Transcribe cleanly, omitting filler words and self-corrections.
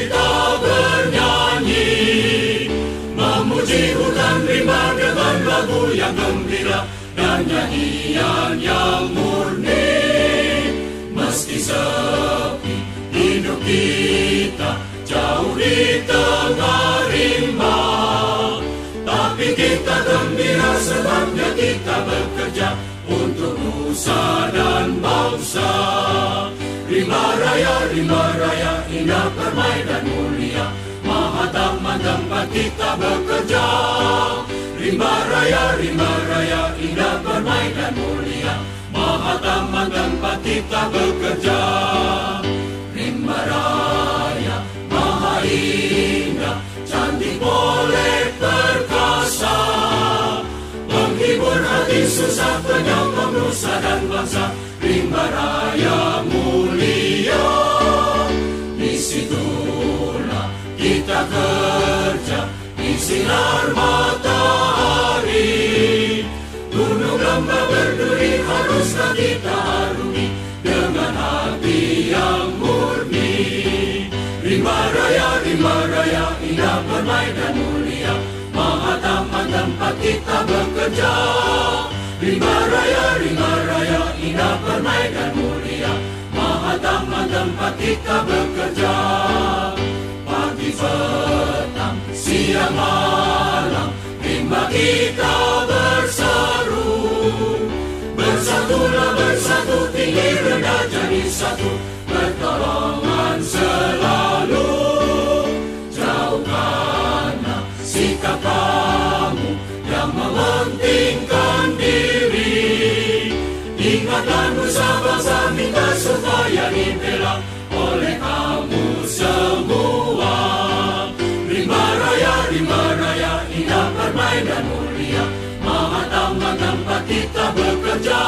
kita bernyanyi, memuji hutan rimba dengan lagu yang gembira dan nyanyian yang murni. Meski sepi hidup kita jauh di tengah rimba, tapi kita gembira sebabnya kita bekerja untuk nusa dan bangsa. Rimba raya, indah permai dan mulia, Mahatama tempat kita bekerja. Rimba raya, indah permai dan mulia, Mahatama tempat kita bekerja. Rimba raya, maha indah, cantik boleh perkasa, menghibur hati susah penyokong nusa dan bangsa. Rimba raya mulia, di situlah kita kerja di sinar matahari. Gunung lembah berduri haruslah kita harungi dengan hati yang murni. Rimba raya, indah permai dan mulia, Mahatama tempat kita bekerja. Rimba raya, indah permai dan mulia, Mahatama tempat kita bekerja. Pagi petang, siang malam, rimba kita berseru. Bersatulah bersatu, tinggi rendah jadi satu, pertolongan selalu. Jauhkanlah sikap kamu yang mementingkan diri. Ingatlah nusa bangsa, minta supaya dibela oleh kamu semua. Rimba raya, indah permai dan mulia, Mahatama tempat kita bekerja.